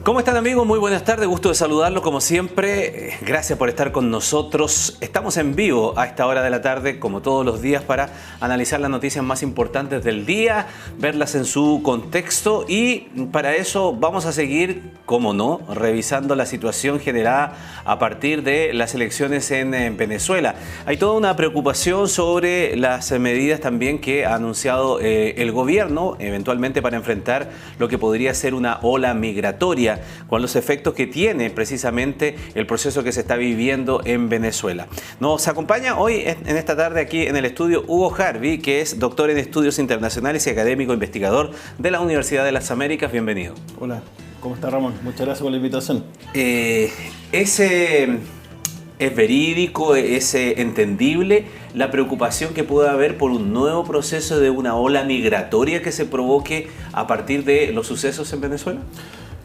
¿Cómo están, amigos? Muy buenas tardes, gusto de saludarlos como siempre. Gracias por estar con nosotros. Estamos en vivo a esta hora de la tarde, como todos los días, para analizar las noticias más importantes del día, verlas en su contexto, y para eso vamos a seguir, como no, revisando la situación generada a partir de las elecciones en Venezuela. Hay toda una preocupación sobre las medidas también que ha anunciado el gobierno, eventualmente para enfrentar lo que podría ser una ola migratoria, con los efectos que tiene precisamente el proceso que se está viviendo en Venezuela. Nos acompaña hoy en esta tarde aquí en el estudio Hugo Jarvi, que es doctor en estudios internacionales y académico investigador de la Universidad de las Américas. Bienvenido. Hola, ¿cómo está, Ramón? Muchas gracias por la invitación. ¿Es verídico, es entendible la preocupación que puede haber por un nuevo proceso de una ola migratoria que se provoque a partir de los sucesos en Venezuela?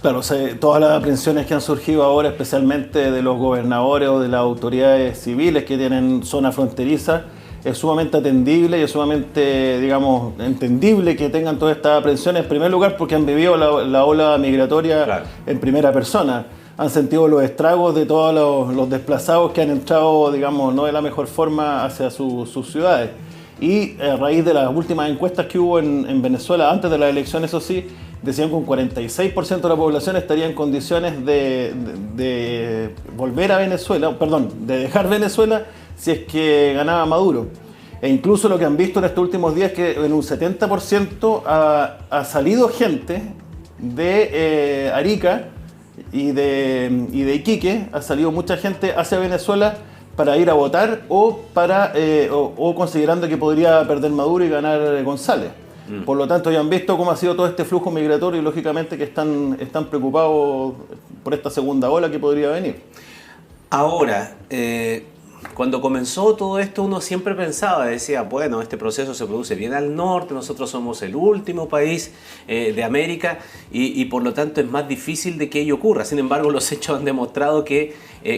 Claro, todas las aprensiones que han surgido ahora, especialmente de los gobernadores o de las autoridades civiles que tienen zona fronteriza, es sumamente atendible y es sumamente, digamos, entendible que tengan todas estas aprensiones, en primer lugar porque han vivido la ola migratoria, claro, en primera persona. Han sentido los estragos de todos los desplazados que han entrado, digamos, no de la mejor forma hacia sus ciudades. Y a raíz de las últimas encuestas que hubo en Venezuela, antes de las elecciones, eso sí, decían que un 46% de la población estaría en condiciones de volver a Venezuela, perdón, de dejar Venezuela si es que ganaba Maduro. E incluso lo que han visto en estos últimos días es que en un 70% ha salido gente de Arica y de Iquique, ha salido mucha gente hacia Venezuela para ir a votar o considerando que podría perder Maduro y ganar González. Por lo tanto, ya han visto cómo ha sido todo este flujo migratorio y lógicamente que están preocupados por esta segunda ola que podría venir. Ahora, cuando comenzó todo esto, uno siempre pensaba, decía, bueno, este proceso se produce bien al norte, nosotros somos el último país de América y por lo tanto es más difícil de que ello ocurra. Sin embargo, los hechos han demostrado que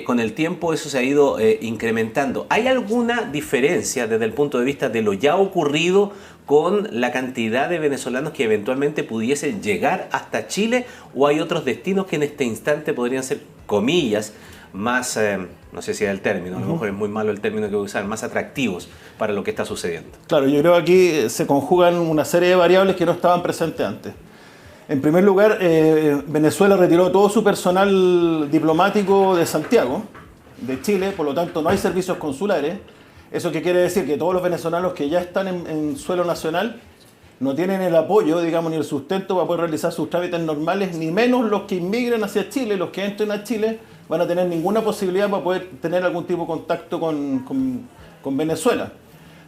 con el tiempo eso se ha ido incrementando. ¿Hay alguna diferencia desde el punto de vista de lo ya ocurrido con la cantidad de venezolanos que eventualmente pudiesen llegar hasta Chile, o hay otros destinos que en este instante podrían ser, comillas, más, no sé si es el término, a lo mejor es muy malo el término que voy a usar, más atractivos para lo que está sucediendo? Claro, yo creo que aquí se conjugan una serie de variables que no estaban presentes antes. En primer lugar, Venezuela retiró todo su personal diplomático de Santiago, de Chile, por lo tanto no hay servicios consulares. ¿Eso qué quiere decir? Que todos los venezolanos que ya están en suelo nacional no tienen el apoyo, digamos, ni el sustento para poder realizar sus trámites normales, ni menos los que inmigren hacia Chile. Los que entren a Chile van a tener ninguna posibilidad para poder tener algún tipo de contacto con Venezuela.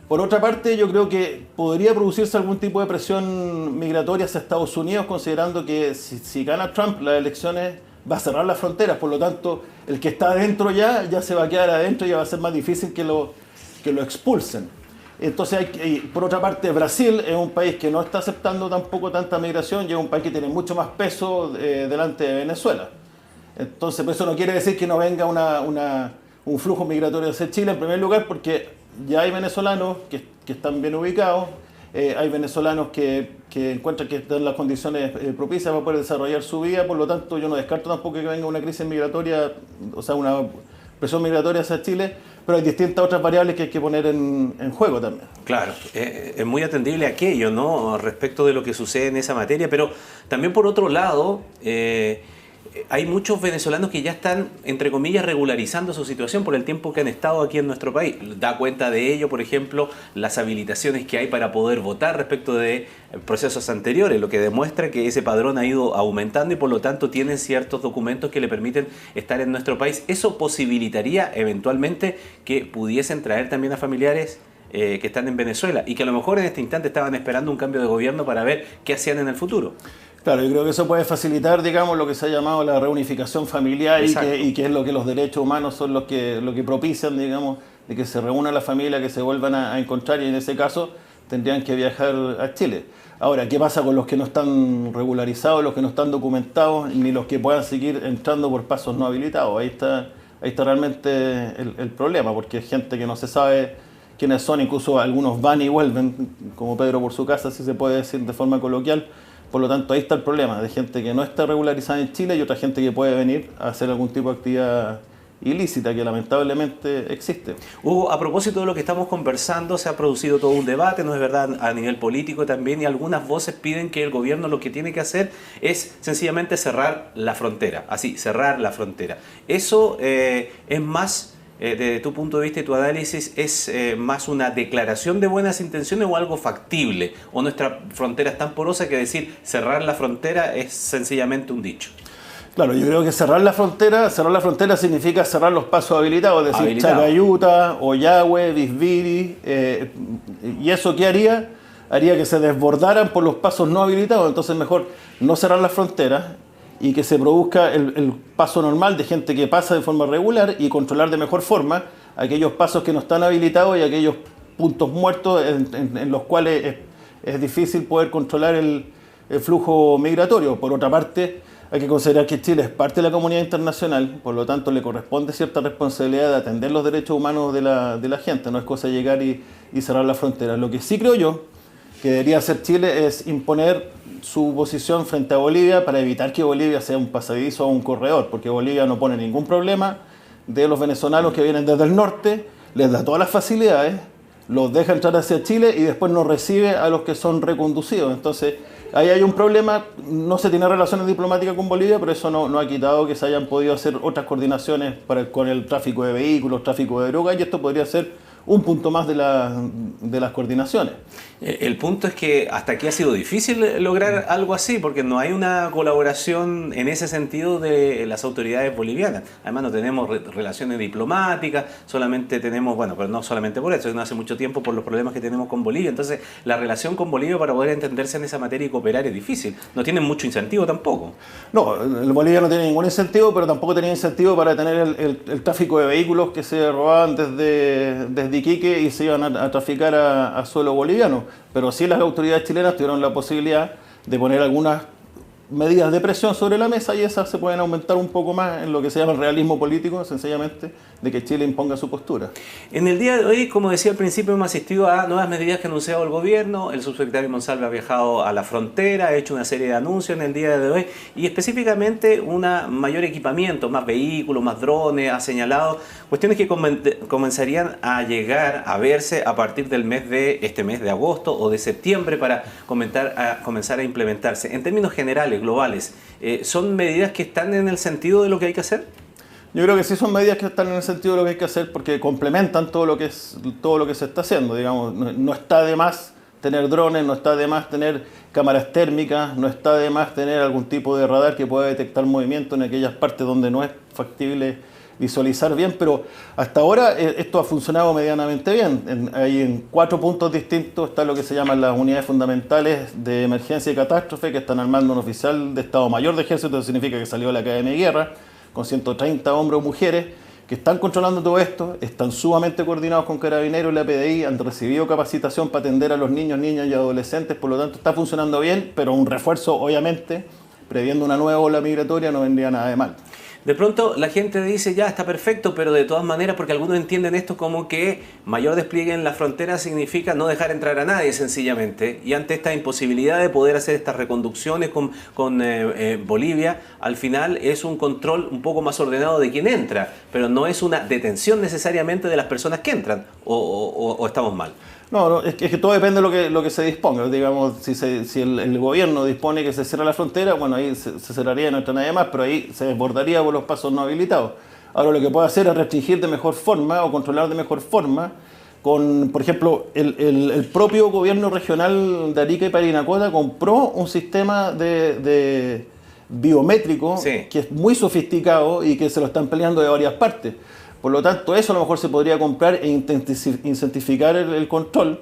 Por otra parte, yo creo que podría producirse algún tipo de presión migratoria hacia Estados Unidos, considerando que si gana Trump las elecciones va a cerrar las fronteras. Por lo tanto, el que está adentro ya se va a quedar adentro y ya va a ser más difícil que lo expulsen. Entonces, por otra parte, Brasil es un país que no está aceptando tampoco tanta migración y es un país que tiene mucho más peso delante de Venezuela. Entonces, pues eso no quiere decir que no venga un flujo migratorio hacia Chile, en primer lugar, porque ya hay venezolanos que están bien ubicados, hay venezolanos que encuentran que están en las condiciones propicias para poder desarrollar su vida. Por lo tanto, yo no descarto tampoco que venga una crisis migratoria, o sea, una presión migratoria hacia Chile, pero hay distintas otras variables que hay que poner en juego también. Claro, es muy atendible aquello, ¿no?, respecto de lo que sucede en esa materia, pero también por otro lado, hay muchos venezolanos que ya están, entre comillas, regularizando su situación por el tiempo que han estado aquí en nuestro país. Da cuenta de ello, por ejemplo, las habilitaciones que hay para poder votar respecto de procesos anteriores, lo que demuestra que ese padrón ha ido aumentando y por lo tanto tienen ciertos documentos que le permiten estar en nuestro país. ¿Eso posibilitaría eventualmente que pudiesen traer también a familiares que están en Venezuela y que a lo mejor en este instante estaban esperando un cambio de gobierno para ver qué hacían en el futuro? Claro, yo creo que eso puede facilitar, digamos, lo que se ha llamado la reunificación familiar y que es lo que los derechos humanos son lo que propician, digamos, de que se reúna la familia, que se vuelvan a encontrar y en ese caso tendrían que viajar a Chile. Ahora, ¿qué pasa con los que no están regularizados, los que no están documentados, ni los que puedan seguir entrando por pasos no habilitados? Ahí está realmente el problema, porque es gente que no se sabe quiénes son, incluso algunos van y vuelven, como Pedro por su casa, si se puede decir de forma coloquial, Por lo tanto, ahí está el problema, de gente que no está regularizada en Chile y otra gente que puede venir a hacer algún tipo de actividad ilícita que lamentablemente existe. Hugo, a propósito de lo que estamos conversando, se ha producido todo un debate, ¿no es verdad?, a nivel político también, y algunas voces piden que el gobierno lo que tiene que hacer es sencillamente cerrar la frontera, así, cerrar la frontera. Eso es más, desde tu punto de vista y tu análisis, es más una declaración de buenas intenciones o algo factible, o nuestra frontera es tan porosa que decir cerrar la frontera es sencillamente un dicho. Claro, yo creo que cerrar la frontera significa cerrar los pasos habilitados, es decir, Chacayuta, Oyagüe, Visviri, y eso ¿qué haría? Haría que se desbordaran por los pasos no habilitados, entonces mejor no cerrar las fronteras y que se produzca el paso normal de gente que pasa de forma regular y controlar de mejor forma aquellos pasos que no están habilitados y aquellos puntos muertos en los cuales es difícil poder controlar el flujo migratorio. Por otra parte, hay que considerar que Chile es parte de la comunidad internacional, por lo tanto le corresponde cierta responsabilidad de atender los derechos humanos de la gente, no es cosa de llegar y cerrar la frontera. Lo que sí creo yo que debería hacer Chile es imponer su posición frente a Bolivia para evitar que Bolivia sea un pasadizo o un corredor, porque Bolivia no pone ningún problema de los venezolanos que vienen desde el norte, les da todas las facilidades, los deja entrar hacia Chile y después no recibe a los que son reconducidos. Entonces, ahí hay un problema, no se tiene relaciones diplomáticas con Bolivia, pero eso no ha quitado que se hayan podido hacer otras coordinaciones con el tráfico de vehículos, tráfico de drogas, y esto podría ser un punto más de las coordinaciones. El punto es que hasta aquí ha sido difícil lograr algo así, porque no hay una colaboración en ese sentido de las autoridades bolivianas. Además no tenemos relaciones diplomáticas, solamente tenemos, bueno, pero no solamente por eso, sino hace mucho tiempo por los problemas que tenemos con Bolivia. Entonces la relación con Bolivia para poder entenderse en esa materia y cooperar es difícil. No tienen mucho incentivo tampoco. No, Bolivia no tiene ningún incentivo, pero tampoco tenía incentivo para tener el tráfico de vehículos que se robaban desde Iquique y se iban a traficar a suelo boliviano. Pero sí las autoridades chilenas tuvieron la posibilidad de poner algunas medidas de presión sobre la mesa y esas se pueden aumentar un poco más en lo que se llama el realismo político, sencillamente, de que Chile imponga su postura. En el día de hoy, como decía al principio, hemos asistido a nuevas medidas que ha anunciado el gobierno. El subsecretario Monsalve ha viajado a la frontera, ha hecho una serie de anuncios en el día de hoy y específicamente un mayor equipamiento, más vehículos, más drones, ha señalado cuestiones que comenzarían a llegar, a verse a partir del mes de agosto o de septiembre para comenzar a implementarse. En términos generales, globales, ¿son medidas que están en el sentido de lo que hay que hacer? Yo creo que sí son medidas que están en el sentido de lo que hay que hacer porque complementan todo lo que se está haciendo. Digamos, no está de más tener drones, no está de más tener cámaras térmicas, no está de más tener algún tipo de radar que pueda detectar movimiento en aquellas partes donde no es factible visualizar bien, pero hasta ahora esto ha funcionado medianamente bien. En 4 puntos distintos está lo que se llaman las unidades fundamentales de emergencia y catástrofe, que están armando un oficial de Estado Mayor de Ejército, eso significa que salió de la Academia de Guerra, con 130 hombres o mujeres que están controlando todo esto, están sumamente coordinados con Carabineros y la PDI, han recibido capacitación para atender a los niños, niñas y adolescentes, por lo tanto está funcionando bien, pero un refuerzo, obviamente, previendo una nueva ola migratoria, no vendría nada de mal. De pronto la gente dice, ya está perfecto, pero de todas maneras, porque algunos entienden esto como que mayor despliegue en la frontera significa no dejar entrar a nadie sencillamente, y ante esta imposibilidad de poder hacer estas reconducciones con Bolivia, al final es un control un poco más ordenado de quien entra, pero no es una detención necesariamente de las personas que entran, o estamos mal. No, es que todo depende de lo que se disponga. Digamos, si el gobierno dispone que se cierre la frontera, bueno, ahí se cerraría, no entra nadie más, pero ahí se desbordaría por los pasos no habilitados. Ahora lo que puede hacer es restringir de mejor forma o controlar de mejor forma con, por ejemplo, el propio gobierno regional de Arica y Parinacota compró un sistema de biométrico que es muy sofisticado y que se lo están peleando de varias partes. Por lo tanto, eso a lo mejor se podría comprar e incentivar el control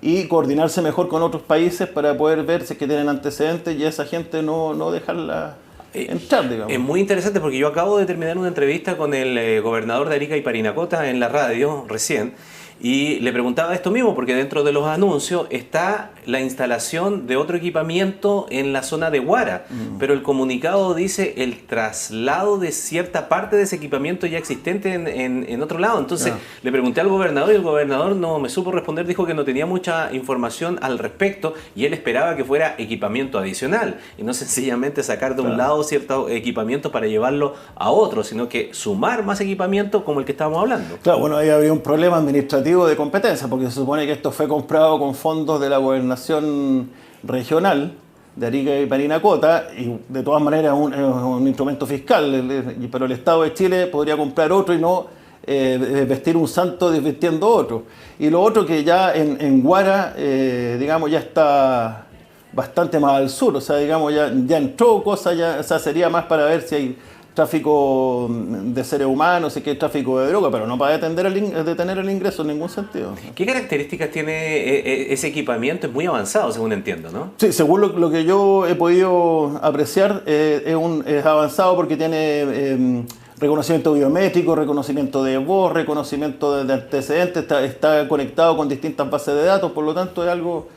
y coordinarse mejor con otros países para poder ver si es que tienen antecedentes y a esa gente no dejarla entrar, digamos. Es muy interesante porque yo acabo de terminar una entrevista con el gobernador de Arica y Parinacota en la radio recién. Y le preguntaba esto mismo, porque dentro de los anuncios está la instalación de otro equipamiento en la zona de Huara, pero el comunicado dice el traslado de cierta parte de ese equipamiento ya existente en otro lado. Entonces le pregunté al gobernador y el gobernador no me supo responder, dijo que no tenía mucha información al respecto y él esperaba que fuera equipamiento adicional y no sencillamente sacar de un lado cierto equipamiento para llevarlo a otro, sino que sumar más equipamiento como el que estábamos hablando. Claro, bueno, ahí habría un problema administrativo de competencia, porque se supone que esto fue comprado con fondos de la gobernación regional de Arica y Parinacota, y de todas maneras es un instrumento fiscal, pero el Estado de Chile podría comprar otro y no vestir un santo desvistiendo otro. Y lo otro que ya en Huara, digamos, ya está bastante más al sur, o sea, digamos, ya entró cosas, o sea, sería más para ver si hay tráfico de seres humanos, si hay tráfico de droga, pero no para detener el ingreso en ningún sentido. ¿Qué características tiene ese equipamiento? Es muy avanzado, según entiendo, ¿no? Sí, según lo que yo he podido apreciar, es avanzado porque tiene reconocimiento biométrico, reconocimiento de voz, reconocimiento de antecedentes, está conectado con distintas bases de datos, por lo tanto es algo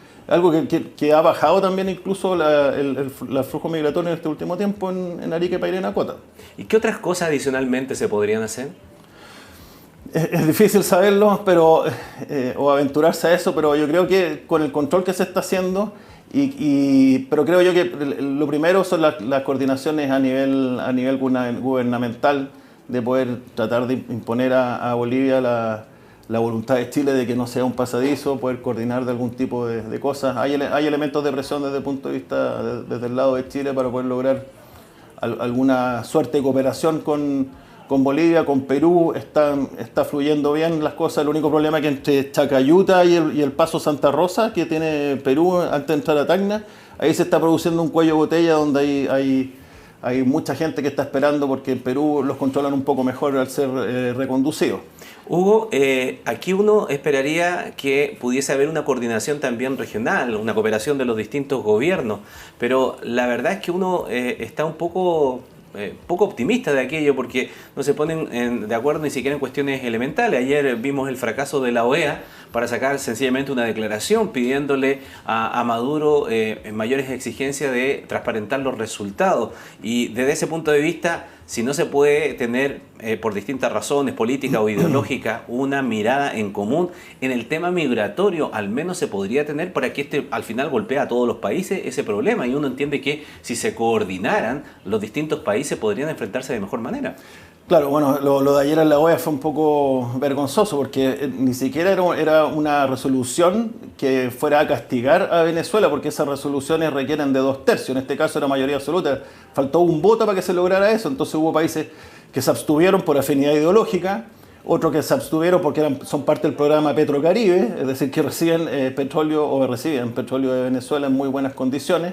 que ha bajado también incluso el flujo migratorio en este último tiempo en Arica y Parinacota. ¿Y qué otras cosas adicionalmente se podrían hacer? Es difícil saberlo, pero o aventurarse a eso, pero yo creo que con el control que se está haciendo, pero creo yo que lo primero son las coordinaciones a nivel gubernamental, de poder tratar de imponer a Bolivia la voluntad de Chile de que no sea un pasadizo, poder coordinar de algún tipo de cosas. Hay elementos de presión desde el punto de vista, desde el lado de Chile, para poder lograr alguna suerte de cooperación con Bolivia, con Perú. Está fluyendo bien las cosas. El único problema es que entre Chacayuta y el Paso Santa Rosa, que tiene Perú antes de entrar a Tacna, ahí se está produciendo un cuello de botella donde hay mucha gente que está esperando, porque en Perú los controlan un poco mejor al ser reconducidos. Hugo, aquí uno esperaría que pudiese haber una coordinación también regional, una cooperación de los distintos gobiernos, pero la verdad es que uno está un poco optimista de aquello, porque no se ponen de acuerdo ni siquiera en cuestiones elementales. Ayer vimos el fracaso de la OEA para sacar sencillamente una declaración pidiéndole a Maduro mayores exigencias de transparentar los resultados, y desde ese punto de vista, si no se puede tener, por distintas razones políticas o ideológicas, una mirada en común en el tema migratorio, al menos se podría tener, para que al final golpea a todos los países ese problema, y uno entiende que si se coordinaran, los distintos países podrían enfrentarse de mejor manera. Claro, bueno, lo de ayer en la OEA fue un poco vergonzoso, porque ni siquiera era una resolución que fuera a castigar a Venezuela, porque esas resoluciones requieren de 2/3, en este caso era mayoría absoluta, faltó un voto para que se lograra eso. Entonces hubo países que se abstuvieron por afinidad ideológica, otros que se abstuvieron porque son parte del programa Petrocaribe, es decir, que reciben recibían petróleo de Venezuela en muy buenas condiciones.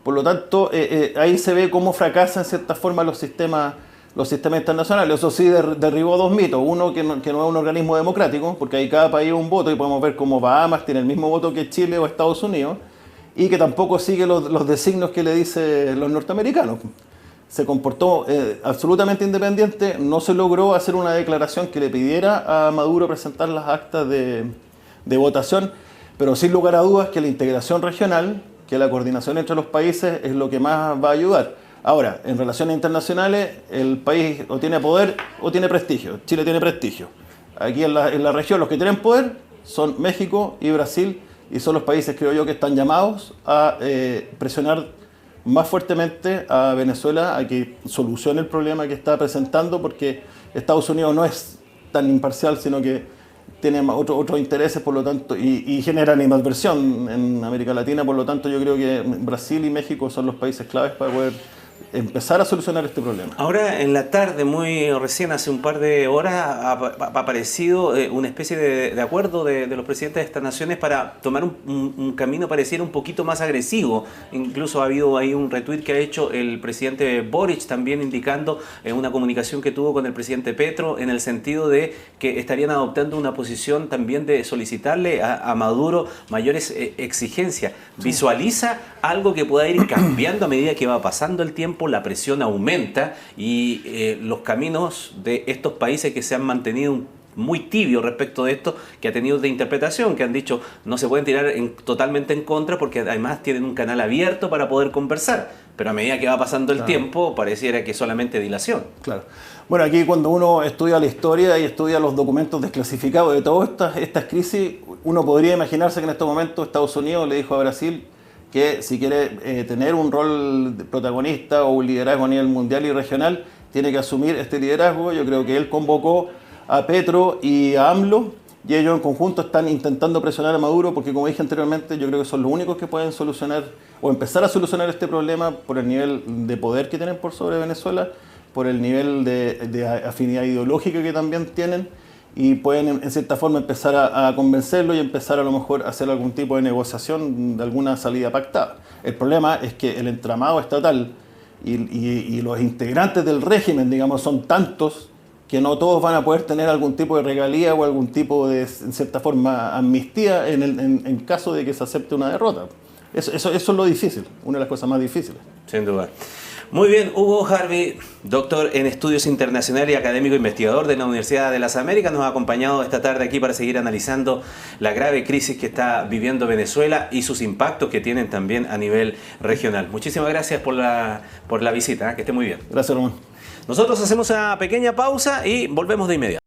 Por lo tanto, ahí se ve cómo fracasan en cierta forma los sistemas internacionales. Eso sí, derribó dos mitos. Uno, que no es un organismo democrático, porque ahí cada país es un voto, y podemos ver cómo Bahamas tiene el mismo voto que Chile o Estados Unidos, y que tampoco sigue los designios que le dicen los norteamericanos. Se comportó absolutamente independiente, no se logró hacer una declaración que le pidiera a Maduro presentar las actas de votación, pero sin lugar a dudas que la integración regional, que la coordinación entre los países es lo que más va a ayudar. Ahora, en relaciones internacionales, el país o tiene poder o tiene prestigio. Chile tiene prestigio. Aquí en la región los que tienen poder son México y Brasil, y son los países, creo yo, que están llamados a presionar más fuertemente a Venezuela a que solucione el problema que está presentando, porque Estados Unidos no es tan imparcial, sino que tiene otros intereses, por lo tanto, y genera animadversión en América Latina. Por lo tanto, yo creo que Brasil y México son los países claves para poder empezar a solucionar este problema. Ahora, en la tarde, muy recién, hace un par de horas, ha aparecido una especie de acuerdo de los presidentes de estas naciones para tomar un camino pareciera un poquito más agresivo. Incluso ha habido ahí un retweet que ha hecho el presidente Boric, también indicando una comunicación que tuvo con el presidente Petro, en el sentido de que estarían adoptando una posición también de solicitarle a Maduro mayores exigencias. ¿Visualiza algo que pueda ir cambiando a medida que va pasando el tiempo? La presión aumenta y los caminos de estos países que se han mantenido muy tibio respecto de esto, que ha tenido de interpretación, que han dicho no se pueden tirar totalmente en contra porque además tienen un canal abierto para poder conversar. Pero a medida que va pasando el tiempo, pareciera que solamente dilación. Claro. Bueno, aquí cuando uno estudia la historia y estudia los documentos desclasificados de todas estas crisis, uno podría imaginarse que en estos momentos Estados Unidos le dijo a Brasil que si quiere tener un rol de protagonista o un liderazgo a nivel mundial y regional, tiene que asumir este liderazgo. Yo creo que él convocó a Petro y a AMLO, y ellos en conjunto están intentando presionar a Maduro porque, como dije anteriormente, yo creo que son los únicos que pueden solucionar o empezar a solucionar este problema por el nivel de poder que tienen por sobre Venezuela, por el nivel de afinidad ideológica que también tienen, y pueden en cierta forma empezar a convencerlo y empezar a lo mejor a hacer algún tipo de negociación de alguna salida pactada. El problema es que el entramado estatal y los integrantes del régimen, digamos, son tantos que no todos van a poder tener algún tipo de regalía o algún tipo de, en cierta forma, amnistía en caso de que se acepte una derrota. Eso es lo difícil, una de las cosas más difíciles. Sin duda. Muy bien, Hugo Harvey, doctor en estudios internacionales y académico investigador de la Universidad de las Américas, nos ha acompañado esta tarde aquí para seguir analizando la grave crisis que está viviendo Venezuela y sus impactos que tienen también a nivel regional. Muchísimas gracias por la visita, que esté muy bien. Gracias, Román. Nosotros hacemos una pequeña pausa y volvemos de inmediato.